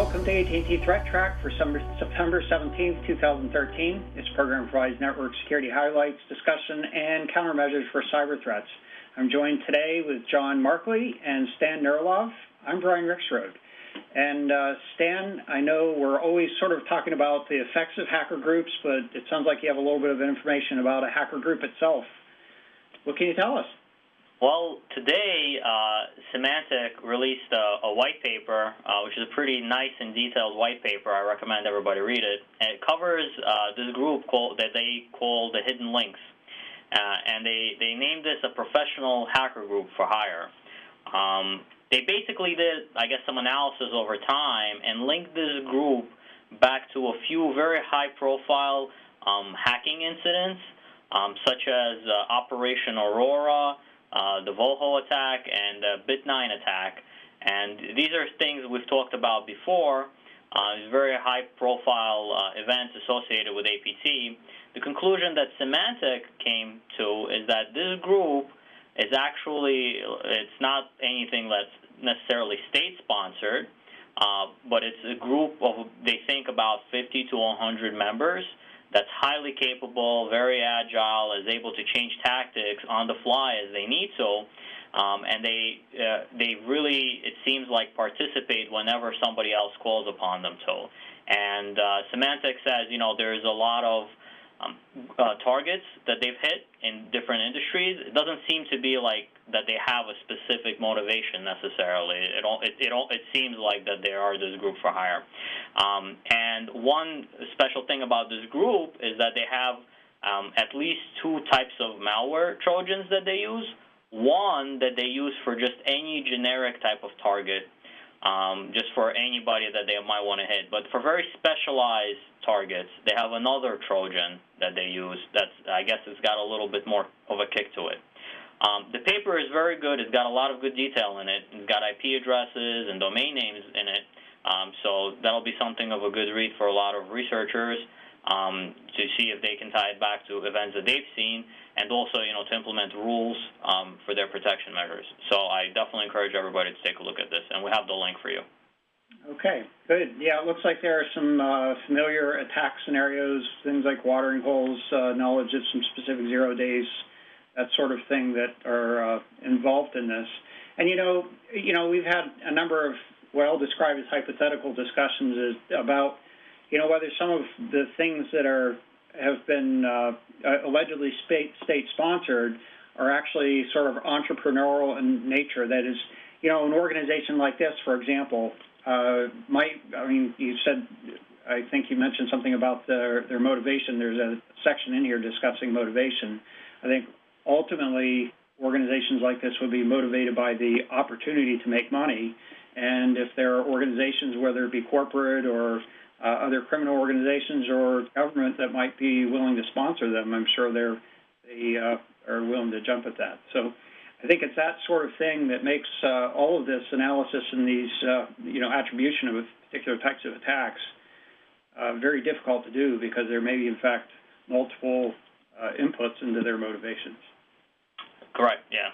welcome to AT&T ThreatTraq for September 17th, 2013. This program provides network security highlights, discussion, and countermeasures for cyber threats. I'm joined today with John Markley and Stan Nurilov. I'm Brian Rexroad. And Stan, I know we're always sort of talking about the effects of hacker groups, but it sounds like you have a little bit of information about a hacker group itself. What can you tell us? Well, today, Symantec released a white paper, which is a pretty nice and detailed white paper. I recommend everybody read it. And it covers this group that they call the Hidden Links. And they named this a professional hacker group for hire. They basically did, I guess, some analysis over time and linked this group back to a few very high-profile hacking incidents, such as Operation Aurora, the Volho attack, and the Bit9 attack. And these are things we've talked about before, very high-profile events associated with APT. The conclusion that Symantec came to is that this group is actually, it's not anything that's necessarily state-sponsored, but it's a group of, they think, about 50 to 100 members that's highly capable, very agile, is able to change tactics on the fly as they need to, and they really, it seems like, participate whenever somebody else calls upon them to. And Symantec says, you know, there's a lot of targets that they've hit in different industries. It doesn't seem to be like that they have a specific motivation necessarily. It seems like that they are this group for hire. And one special thing about this group is that they have at least two types of malware Trojans that they use. One that they use for just any generic type of target, just for anybody that they might want to hit. But for very specialized targets, they have another Trojan that they use that's, I guess, it's got a little bit more of a kick to it. The paper is very good. It's got a lot of good detail in it. It's got IP addresses and domain names in it. So that'll be something of a good read for a lot of researchers to see if they can tie it back to events that they've seen, and also, you know, to implement rules for their protection measures. So I definitely encourage everybody to take a look at this, and we have the link for you. Okay, good. Yeah, it looks like there are some familiar attack scenarios, things like watering holes, knowledge of some specific 0 days, that sort of thing that are involved in this. And, you know, we've had a number of what I'll describe as hypothetical discussions about, you know, whether some of the things that have been allegedly state-sponsored are actually sort of entrepreneurial in nature. That is, you know, an organization like this, for example, you said, I think you mentioned something about their motivation. There's a section in here discussing motivation. I think ultimately organizations like this would be motivated by the opportunity to make money. And if there are organizations, whether it be corporate or other criminal organizations or government that might be willing to sponsor them, I'm sure they are willing to jump at that. So I think it's that sort of thing that makes all of this analysis and these, attribution of particular types of attacks very difficult to do, because there may be, in fact, multiple inputs into their motivations. Correct, yeah.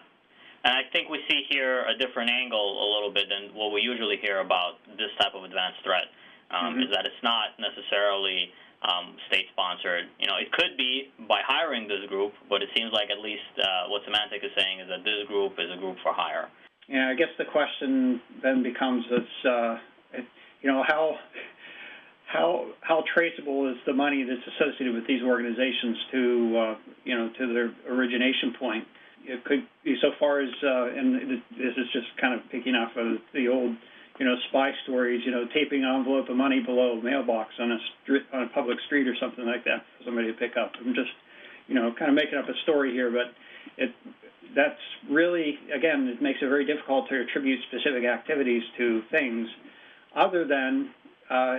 And I think we see here a different angle a little bit than what we usually hear about this type of advanced threat, is that it's not necessarily state-sponsored. You know, it could be by hiring this group, but it seems like at least what Symantec is saying is that this group is a group for hire. Yeah, I guess the question then becomes how traceable is the money that's associated with these organizations to their origination point? It could be so far as, and this is just kind of picking off of the old, spy stories, taping an envelope of money below a mailbox on a public street or something like that for somebody to pick up. I'm just, kind of making up a story here, but that's really, again, it makes it very difficult to attribute specific activities to things, other than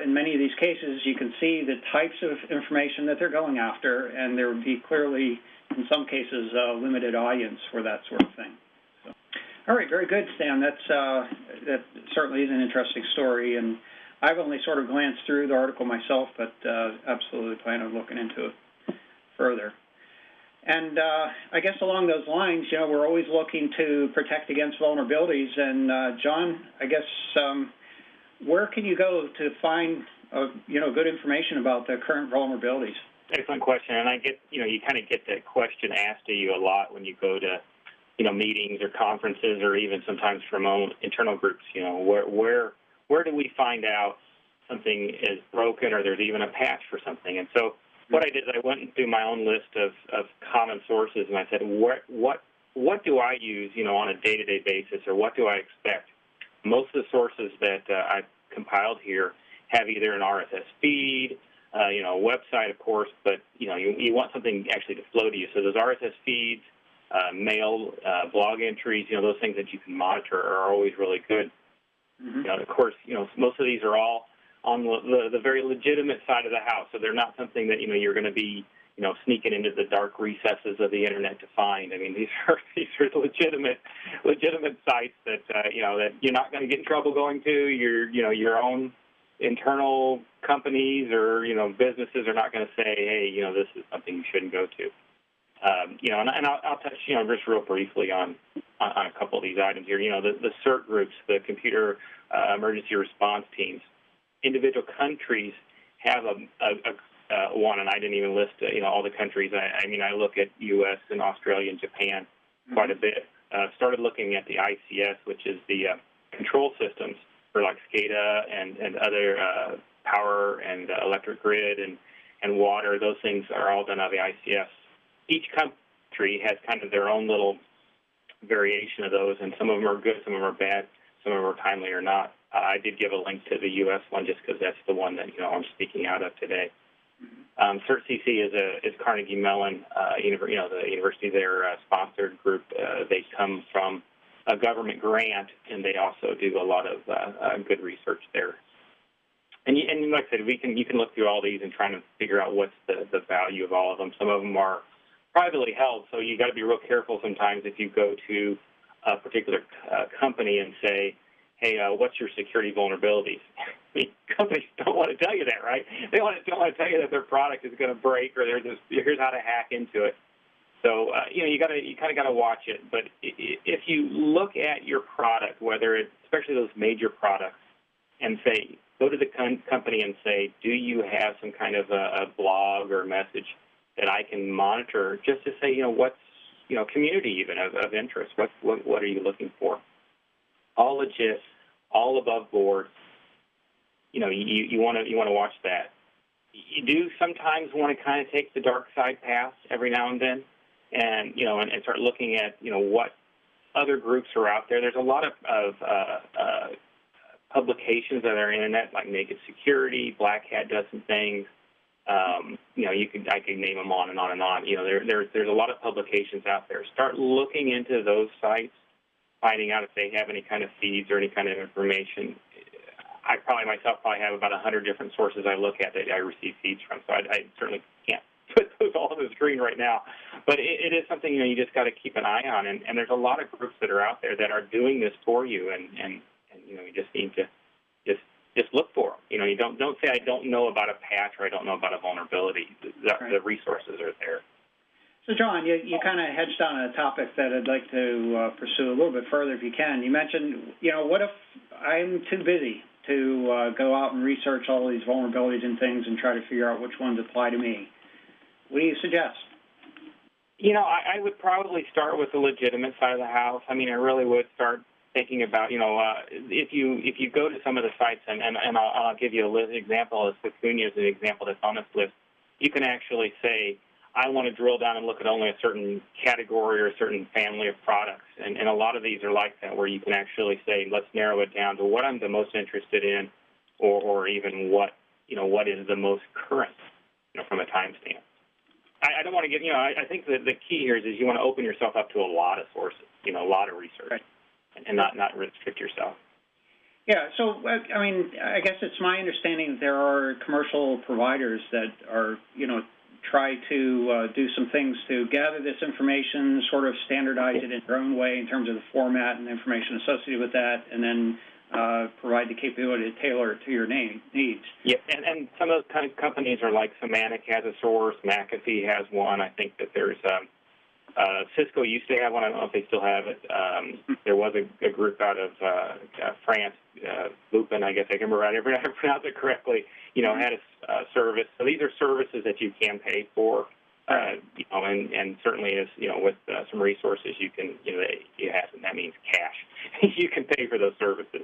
in many of these cases you can see the types of information that they're going after, and there would be clearly, in some cases, a limited audience for that sort of thing. So, all right, very good, Stan. That certainly is an interesting story, and I've only sort of glanced through the article myself, but absolutely plan on looking into it further. And I guess along those lines, we're always looking to protect against vulnerabilities. And John, I guess where can you go to find good information about the current vulnerabilities? Excellent question, and I get you kind of get that question asked to you a lot when you go to meetings or conferences, or even sometimes from own internal groups. Where do we find out something is broken or there's even a patch for something? And so what I did is I went through my own list of common sources, and I said, what do I use on a day-to-day basis, or what do I expect? Most of the sources that I've compiled here have either an RSS feed, a website, of course, but you want something actually to flow to you. So those RSS feeds, mail, blog entries, those things that you can monitor are always really good. Mm-hmm. Of course, most of these are all on the very legitimate side of the house, so they're not something that you're going to be sneaking into the dark recesses of the internet to find. I mean, these are legitimate sites that that you're not going to get in trouble going to. Your own internal companies or businesses are not going to say, hey, this is something you shouldn't go to. And I'll touch just real briefly on a couple of these items here. The CERT groups, the Computer Emergency Response Teams. Individual countries have a one, and I didn't even list all the countries. I look at U.S. and Australia and Japan quite a bit. Started looking at the ICS, which is the control systems for like SCADA and other power and electric grid and water. Those things are all done out of the ICS. Each country has kind of their own little variation of those, and some of them are good, some of them are bad, some of them are timely or not. I did give a link to the U.S. one just because that's the one that I'm speaking out of today. CERT-CC is Carnegie Mellon, the university there sponsored group. They come from a government grant, and they also do a lot of good research there. And like I said, you can look through all these and try to figure out what's the value of all of them. Some of them are privately held, so you got to be real careful sometimes if you go to a particular company and say, hey, what's your security vulnerabilities? I mean, companies don't want to tell you that, right? They don't want to tell you that their product is going to break, or here's how to hack into it. So you kind of got to watch it. But if you look at your product, whether it's especially those major products, and say, go to the company and say, do you have some kind of a blog or message that I can monitor, just to say, what's community even of interest? What are you looking for? All legit, all above board. You want to watch that. You do sometimes want to kind of take the dark side path every now and then, and and start looking at what other groups are out there. There's a lot of publications on our internet, like Naked Security, Black Hat does some things. I can name them on and on and on. There's a lot of publications out there. Start looking into those sites, finding out if they have any kind of feeds or any kind of information. I myself have about 100 different sources I look at that I receive feeds from, so I certainly can't put those all on the screen right now. But it is something you just got to keep an eye on, and there's a lot of groups that are out there that are doing this for you, and you just need to just look for them. You don't say I don't know about a patch or I don't know about a vulnerability. The resources are there. So, John, you kind of hedged on a topic that I'd like to pursue a little bit further if you can. You mentioned, what if I'm too busy to go out and research all these vulnerabilities and things and try to figure out which ones apply to me? What do you suggest? I would probably start with the legitimate side of the house. I really would start thinking about, if you go to some of the sites, and I'll give you an example, as Vicuña is an example that's on this list, you can actually say, I want to drill down and look at only a certain category or a certain family of products. And a lot of these are like that, where you can actually say, let's narrow it down to what I'm the most interested in, or even what is the most current, from a time stamp. I don't want to get, I think that the key here is you want to open yourself up to a lot of sources, a lot of research, right, and not restrict yourself. Yeah, so, I guess it's my understanding that there are commercial providers that are, try to do some things to gather this information, sort of standardize it in their own way in terms of the format and information associated with that, and then provide the capability to tailor it to your needs. Yeah, and some of those kind of companies are like Semantic has a source, McAfee has one. I think that there's Cisco used to have one. I don't know if they still have it. There was a group out of France, Lupin, I guess I can remember right. I pronounce it correctly. Had a service. So these are services that you can pay for. And certainly is with some resources you can you have, and that means cash. You can pay for those services.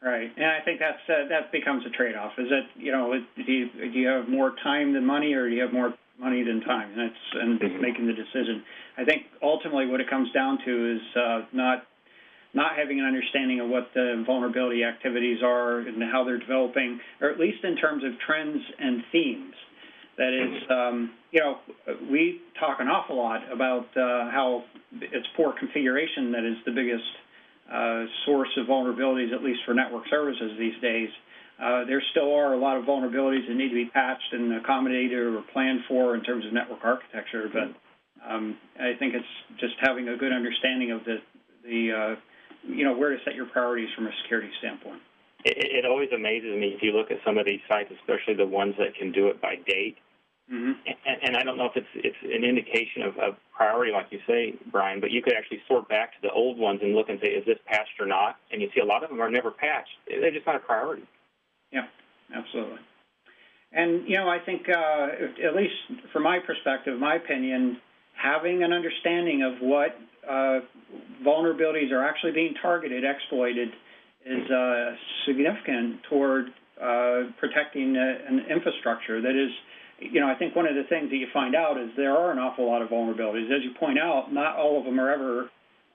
Right, and I think that becomes a trade-off. Is that do you have more time than money, or do you have more money than time? And making the decision. I think ultimately what it comes down to is not having an understanding of what the vulnerability activities are and how they're developing, or at least in terms of trends and themes. That is, we talk an awful lot about how it's poor configuration that is the biggest source of vulnerabilities, at least for network services these days. There still are a lot of vulnerabilities that need to be patched and accommodated or planned for in terms of network architecture, but I think it's just having a good understanding of the where to set your priorities from a security standpoint. It always amazes me if you look at some of these sites, especially the ones that can do it by date. And I don't know if it's an indication of priority, like you say, Brian, but you could actually sort back to the old ones and look and say, is this patched or not? And you see a lot of them are never patched. They're just not a priority. Yeah, absolutely. And, I think, at least from my perspective, my opinion, having an understanding of what vulnerabilities are actually being targeted, exploited, is significant toward protecting an infrastructure that is, I think one of the things that you find out is there are an awful lot of vulnerabilities. As you point out, not all of them are ever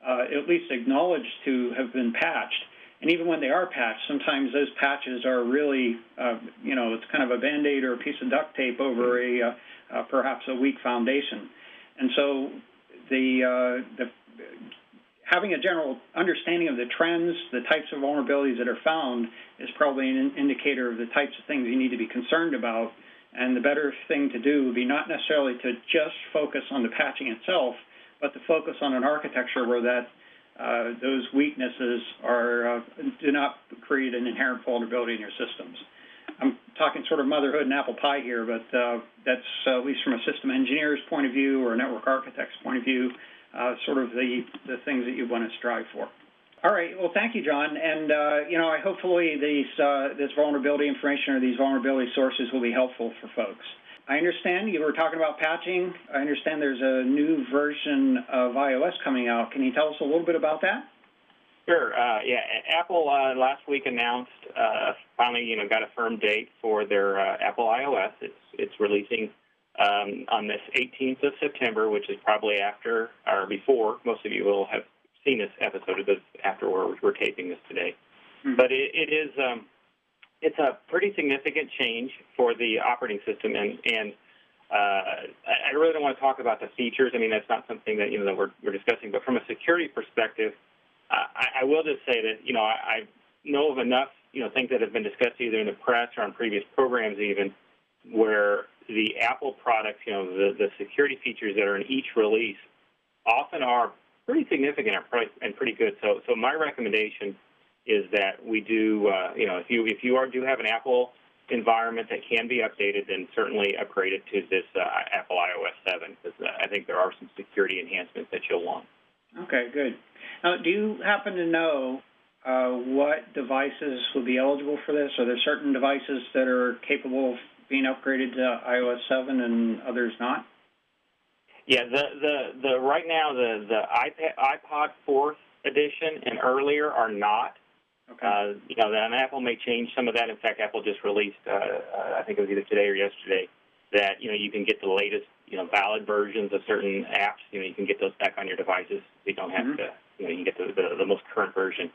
at least acknowledged to have been patched. And even when they are patched, sometimes those patches are really, it's kind of a Band-Aid or a piece of duct tape over perhaps a weak foundation. And so having a general understanding of the trends, the types of vulnerabilities that are found, is probably an indicator of the types of things you need to be concerned about. And the better thing to do would be not necessarily to just focus on the patching itself, but to focus on an architecture where those weaknesses do not create an inherent vulnerability in your systems. I'm talking sort of motherhood and apple pie here, but that's at least from a system engineer's point of view or a network architect's point of view, sort of the things that you want to strive for. All right. Well, thank you, John. And, hopefully this vulnerability information or these vulnerability sources will be helpful for folks. I understand you were talking about patching. I understand there's a new version of iOS coming out. Can you tell us a little bit about that? Sure. Apple last week announced, finally, got a firm date for their Apple iOS. It's releasing on this 18th of September, which is probably after or before. Most of you will have seen this episode of this after we're taping this today. But it's a pretty significant change for the operating system, and I really don't want to talk about the features. I mean, that's not something that that we're discussing. But from a security perspective, I will just say that I know of enough things that have been discussed either in the press or on previous programs even, where the Apple products, the security features that are in each release often are pretty significant and pretty good. So my recommendation is that we do, if you do have an Apple environment that can be updated, then certainly upgrade it to this Apple iOS 7, because I think there are some security enhancements that you'll want. Okay, good. Now, do you happen to know what devices will be eligible for this? Are there certain devices that are capable of being upgraded to iOS 7 and others not? Yeah, the right now the iPod 4th edition and earlier are not. Okay. And Apple may change some of that. In fact, Apple just released, I think it was either today or yesterday, that you can get the latest valid versions of certain apps. You can get those back on your devices. You don't have to. You can get the most current version.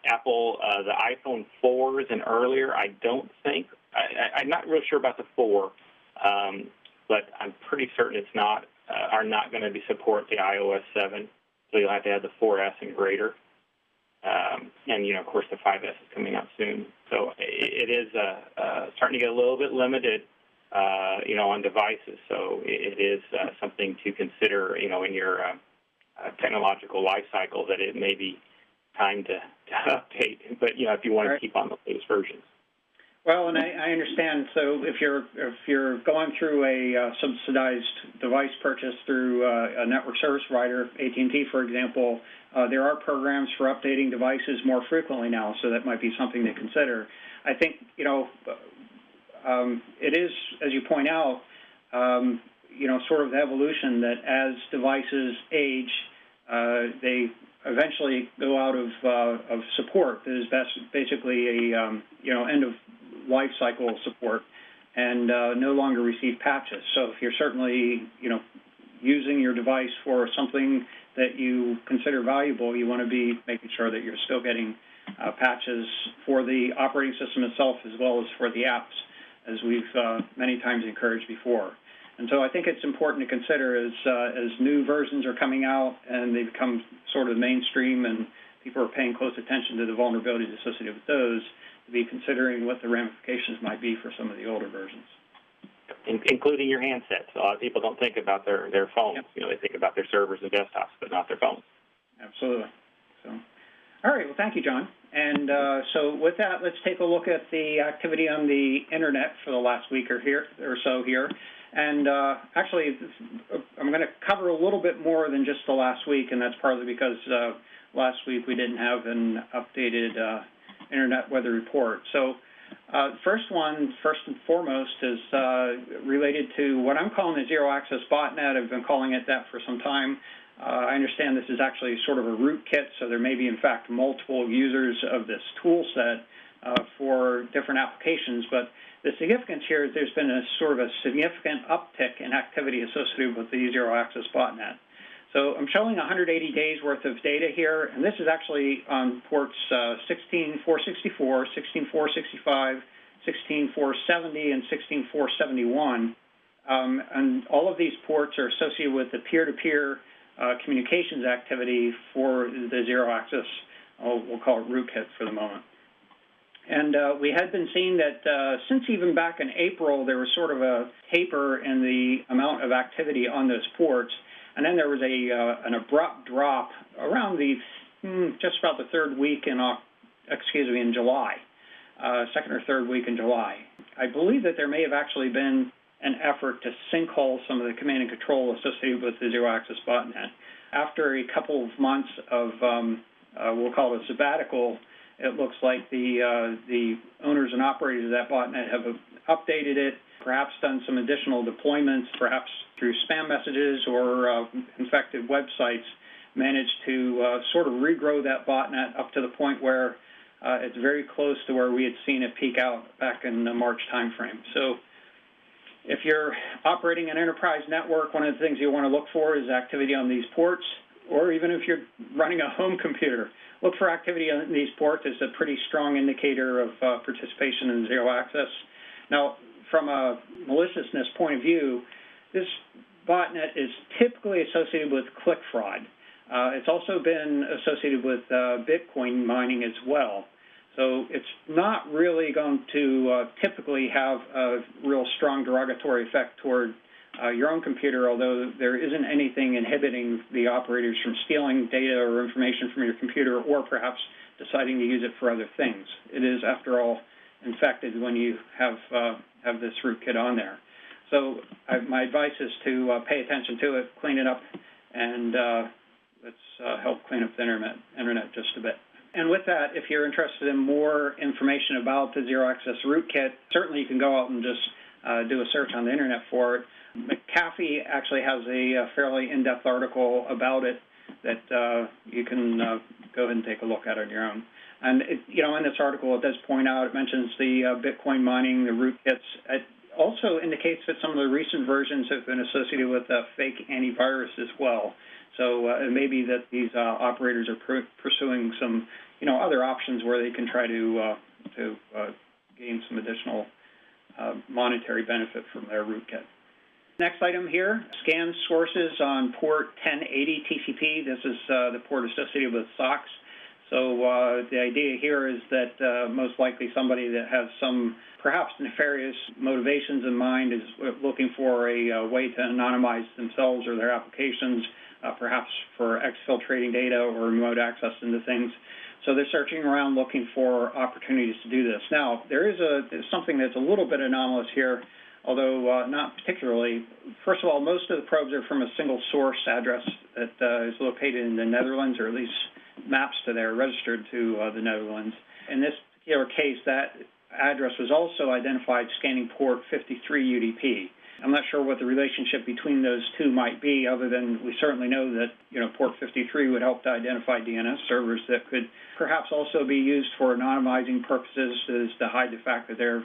Apple, the iPhone 4s and earlier, I don't think. I'm not real sure about the 4. But I'm pretty certain are not going to support the iOS 7, so you'll have to have the 4S and greater. And, of course, the 5S is coming out soon. So it is starting to get a little bit limited, on devices. So it is something to consider, in your technological life cycle, that it may be time to update. But, if you want to keep on the latest versions. Well, and I understand. So if you're going through a subsidized device purchase through a network service provider, AT&T, for example, there are programs for updating devices more frequently now, so that might be something to consider. I think, it is, as you point out, sort of the evolution that as devices age, they eventually go out of support. That is basically a end of life cycle support, and no longer receive patches. So if you're certainly using your device for something that you consider valuable, you want to be making sure that you're still getting patches for the operating system itself as well as for the apps, as we've many times encouraged before. And so I think it's important to consider as new versions are coming out and they become sort of mainstream and people are paying close attention to the vulnerabilities associated with those, to be considering what the ramifications might be for some of the older versions. Including your handsets. A lot of people don't think about their phones. Yep. They think about their servers and desktops, but not their phones. Absolutely. So, all right. Well, thank you, John. And so with that, let's take a look at the activity on the Internet for the last week or so here. And actually, I'm going to cover a little bit more than just the last week, and that's partly because last week we didn't have an updated Internet weather report. So first and foremost, is related to what I'm calling the zero-access botnet. I've been calling it that for some time. I understand this is actually sort of a rootkit, so there may be, in fact, multiple users of this tool set for different applications. But the significance here is there's been a sort of a significant uptick in activity associated with the zero-access botnet. So I'm showing 180 days worth of data here, and this is actually on ports 16464, 16465, 16470, and 16471. And all of these ports are associated with the peer-to-peer communications activity for the zero-access, we'll call it rootkit for the moment. And we had been seeing that since even back in April, there was sort of a taper in the amount of activity on those ports. And then there was an abrupt drop around just about the third week in July, second or third week in July. I believe that there may have actually been an effort to sinkhole some of the command and control associated with the zero-access botnet. After a couple of months of, we'll call it a sabbatical, it looks like the owners and operators of that botnet have updated it, perhaps done some additional deployments, perhaps through spam messages or infected websites, managed to sort of regrow that botnet up to the point where it's very close to where we had seen it peak out back in the March timeframe. So if you're operating an enterprise network, one of the things you want to look for is activity on these ports, or even if you're running a home computer, look for activity on these ports. It's a pretty strong indicator of participation in zero access. Now, from a maliciousness point of view, this botnet is typically associated with click fraud. It's also been associated with Bitcoin mining as well. So it's not really going to typically have a real strong derogatory effect toward your own computer, although there isn't anything inhibiting the operators from stealing data or information from your computer or perhaps deciding to use it for other things. It is, after all, infected when you have this rootkit on there. So my advice is to pay attention to it, clean it up, and let's help clean up the internet just a bit. And with that, if you're interested in more information about the zero-access rootkit, certainly you can go out and just do a search on the internet for it. McAfee actually has a fairly in-depth article about it that you can go ahead and take a look at on your own. And in this article, it does point out, it mentions the Bitcoin mining, the rootkits. It also indicates that some of the recent versions have been associated with fake antivirus as well. So it may be that these operators are pursuing some, other options where they can try to gain some additional monetary benefit from their rootkit. Next item here, scan sources on port 1080 TCP. This is the port associated with SOX. So the idea here is that most likely somebody that has some perhaps nefarious motivations in mind is looking for a way to anonymize themselves or their applications, perhaps for exfiltrating data or remote access into things. So they're searching around looking for opportunities to do this. Now, there is something that's a little bit anomalous here, although not particularly. First of all, most of the probes are from a single source address that is located in the Netherlands, or at least maps to there, registered to the Netherlands. In this particular case, that address was also identified scanning port 53 UDP. I'm not sure what the relationship between those two might be, other than we certainly know that port 53 would help to identify DNS servers that could perhaps also be used for anonymizing purposes, is to hide the fact that they're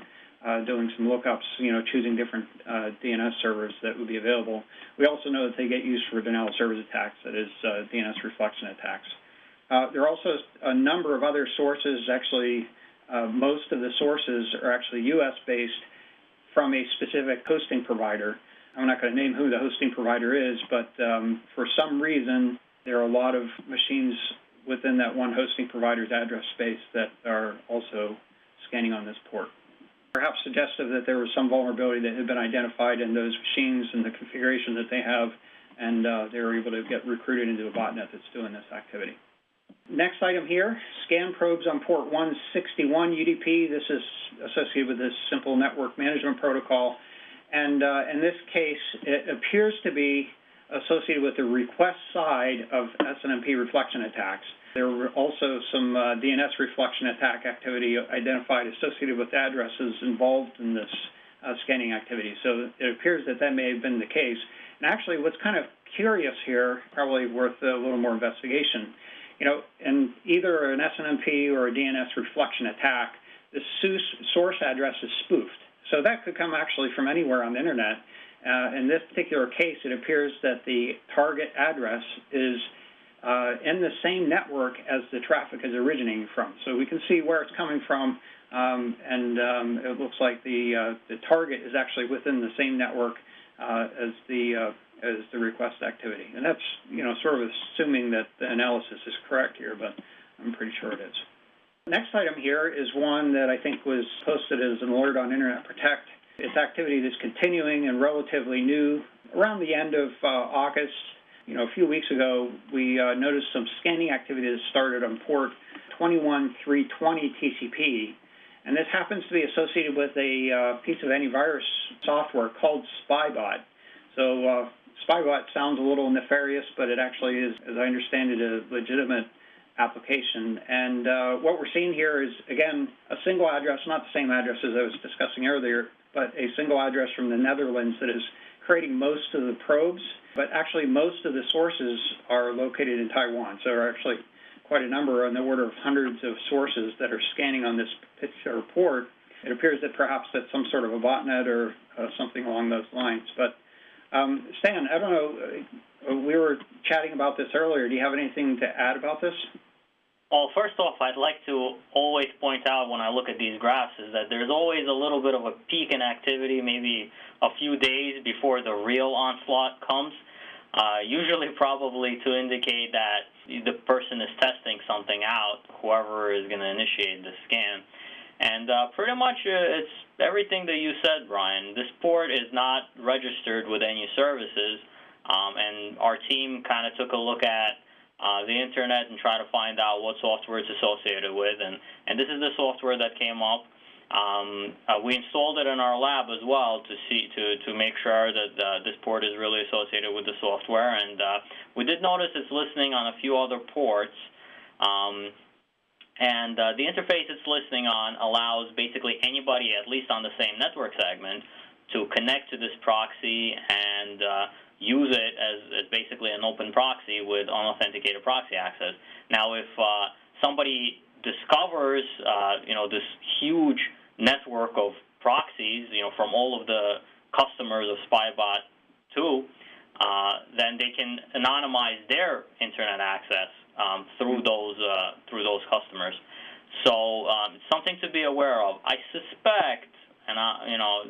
doing some lookups, choosing different DNS servers that would be available. We also know that they get used for denial of service attacks, that is DNS reflection attacks. There are also a number of other sources. Actually, most of the sources are actually U.S.-based from a specific hosting provider. I'm not going to name who the hosting provider is, but for some reason, there are a lot of machines within that one hosting provider's address space that are also scanning on this port. Perhaps suggestive that there was some vulnerability that had been identified in those machines and the configuration that they have, and they were able to get recruited into a botnet that's doing this activity. Next item here, scan probes on port 161 UDP. This is associated with this simple network management protocol. And in this case, it appears to be associated with the request side of SNMP reflection attacks. There were also some DNS reflection attack activity identified associated with addresses involved in this scanning activity. So it appears that that may have been the case. And actually, what's kind of curious here, probably worth a little more investigation, in either an SNMP or a DNS reflection attack, the source address is spoofed. So that could come actually from anywhere on the Internet. In this particular case, it appears that the target address is in the same network as the traffic is originating from. So we can see where it's coming from, and it looks like the target is actually within the same network as the request activity. And that's, sort of assuming that the analysis is correct here, but I'm pretty sure it is. Next item here is one that I think was posted as an alert on Internet Protect. It's activity that's continuing and relatively new. Around the end of August, a few weeks ago, we noticed some scanning activity that started on port 21320 TCP. And this happens to be associated with a piece of antivirus software called SpyBot. So SpyBot sounds a little nefarious, but it actually is, as I understand it, a legitimate application. And what we're seeing here is, again, a single address, not the same address as I was discussing earlier, but a single address from the Netherlands that is creating most of the probes. But actually, most of the sources are located in Taiwan. So there are actually quite a number, on the order of hundreds of sources that are scanning on this particular port. It appears that perhaps that's some sort of a botnet or something along those lines. But Stan, I don't know, we were chatting about this earlier. Do you have anything to add about this? Well, first off, I'd like to always point out when I look at these graphs is that there's always a little bit of a peak in activity, maybe a few days before the real onslaught comes, usually probably to indicate that the person is testing something out, whoever is going to initiate the scan. And pretty much it's everything that you said, Brian. This port is not registered with any services, and our team kind of took a look at the Internet and try to find out what software it's associated with, and this is the software that came up. We installed it in our lab as well to make sure that this port is really associated with the software, and we did notice it's listening on a few other ports, and the interface it's listening on allows basically anybody, at least on the same network segment, to connect to this proxy and use it as basically an open proxy with unauthenticated proxy access. Now, if somebody discovers, this huge network of proxies, from all of the customers of SpyBot 2, then they can anonymize their Internet access through those customers. So it's something to be aware of. I suspect, and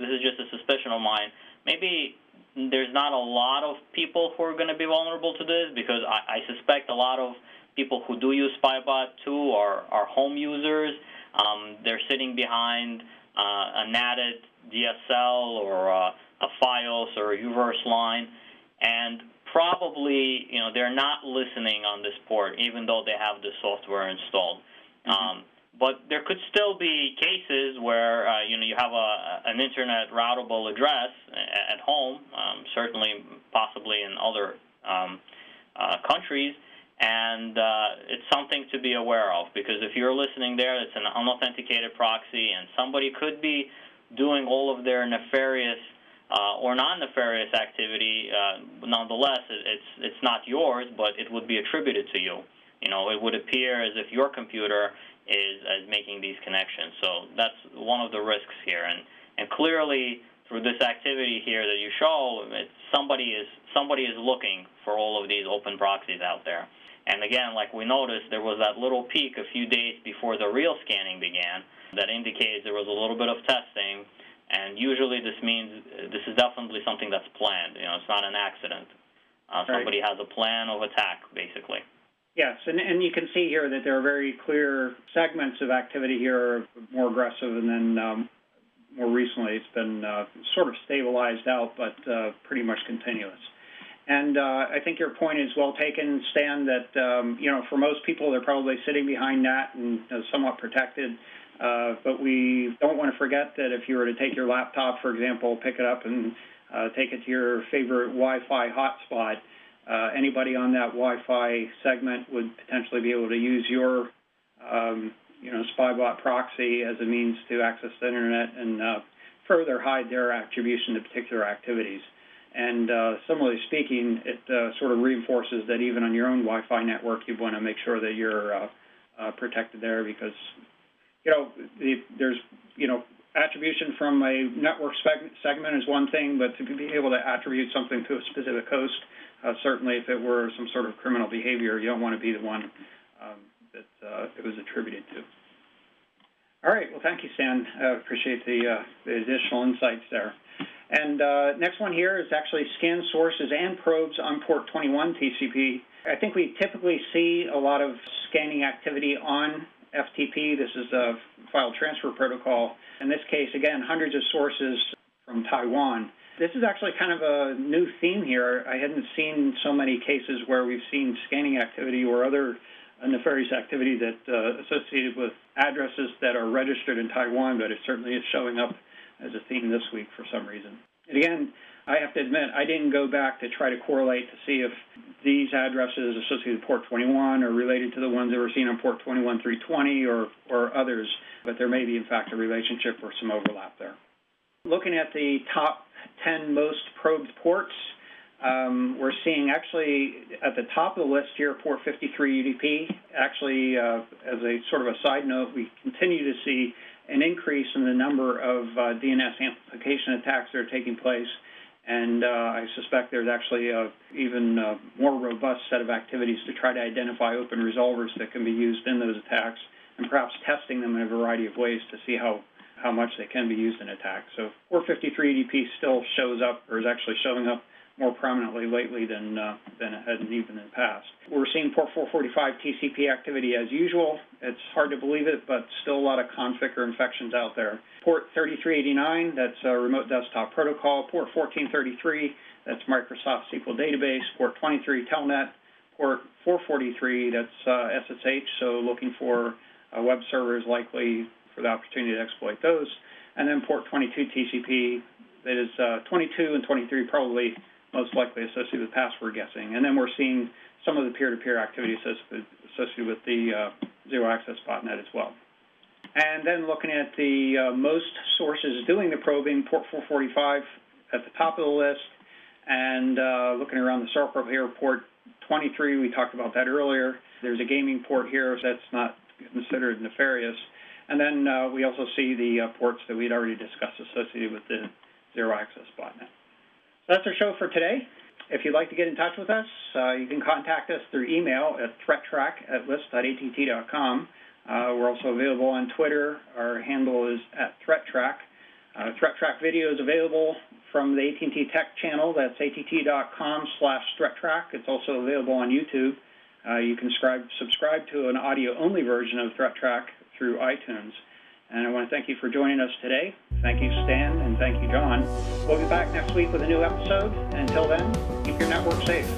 this is just a suspicion of mine, maybe there's not a lot of people who are going to be vulnerable to this, because I suspect a lot of people who do use SpyBot 2 are home users. They're sitting behind a NATed DSL or a FiOS or a UVerse line, and probably they're not listening on this port, even though they have the software installed. But there could still be cases where you have an internet routable address at home, certainly possibly in other countries, and it's something to be aware of, because if you're listening there, it's an unauthenticated proxy, and somebody could be doing all of their nefarious or non-nefarious activity. Nonetheless, it's not yours, but it would be attributed to you. It would appear as if your computer is making these connections. So that's one of the risks here. And clearly, through this activity here that you show, somebody is looking for all of these open proxies out there. And again, like we noticed, there was that little peak a few days before the real scanning began that indicates there was a little bit of testing. And usually this means this is definitely something that's planned. It's not an accident. Somebody has a plan of attack, basically. Yes, and you can see here that there are very clear segments of activity here, more aggressive, and then more recently it's been sort of stabilized out, but pretty much continuous. And I think your point is well taken, Stan, that, for most people they're probably sitting behind that and somewhat protected. But we don't want to forget that if you were to take your laptop, for example, pick it up and take it to your favorite Wi-Fi hotspot, anybody on that Wi-Fi segment would potentially be able to use your, SpyBot proxy as a means to access the Internet and further hide their attribution to particular activities. And similarly speaking, it sort of reinforces that even on your own Wi-Fi network, you want to make sure that you're protected there, because there's, attribution from a network segment is one thing, but to be able to attribute something to a specific host, certainly if it were some sort of criminal behavior, you don't want to be the one that it was attributed to. All right. Well, thank you, Stan. I appreciate the additional insights there. And next one here is actually scan sources and probes on port 21 TCP. I think we typically see a lot of scanning activity on FTP. This is a file transfer protocol. In this case, again, hundreds of sources from Taiwan. This is actually kind of a new theme here. I hadn't seen so many cases where we've seen scanning activity or other nefarious activity that associated with addresses that are registered in Taiwan, but it certainly is showing up as a theme this week for some reason. And again, I have to admit, I didn't go back to try to correlate to see if these addresses associated with port 21 are related to the ones that were seen on port 21320 or others, but there may be, in fact, a relationship or some overlap there. Looking at the top 10 most probed ports, we're seeing actually at the top of the list here, port 53 UDP. Actually, as a sort of a side note, we continue to see an increase in the number of DNS amplification attacks that are taking place. And I suspect there's actually an even more robust set of activities to try to identify open resolvers that can be used in those attacks, and perhaps testing them in a variety of ways to see how much they can be used in attacks. So 453 EDP still shows up, or is actually showing up more prominently lately than it had even in the past. We're seeing port 445 TCP activity as usual. It's hard to believe it, but still a lot of config or infections out there. Port 3389, that's a remote desktop protocol. Port 1433, that's Microsoft SQL database. Port 23 Telnet. Port 443, that's SSH, so looking for web servers likely for the opportunity to exploit those. And then port 22 TCP, that is 22 and 23 probably most likely associated with password guessing. And then we're seeing some of the peer-to-peer activity associated with the zero-access botnet as well. And then looking at the most sources doing the probing, port 445 at the top of the list, and looking around the circle here, port 23, we talked about that earlier. There's a gaming port here that's not considered nefarious. And then we also see the ports that we'd already discussed associated with the zero-access botnet. So that's our show for today. If you'd like to get in touch with us, you can contact us through email at threattrack@list.att.com. We're also available on Twitter. Our handle is @ThreatTraq. ThreatTraq video is available from the AT&T Tech channel. That's att.com/ThreatTraq. It's also available on YouTube. You can subscribe to an audio-only version of ThreatTraq through iTunes. And I want to thank you for joining us today. Thank you, Stan, and thank you, John. We'll be back next week with a new episode. And until then, keep your network safe.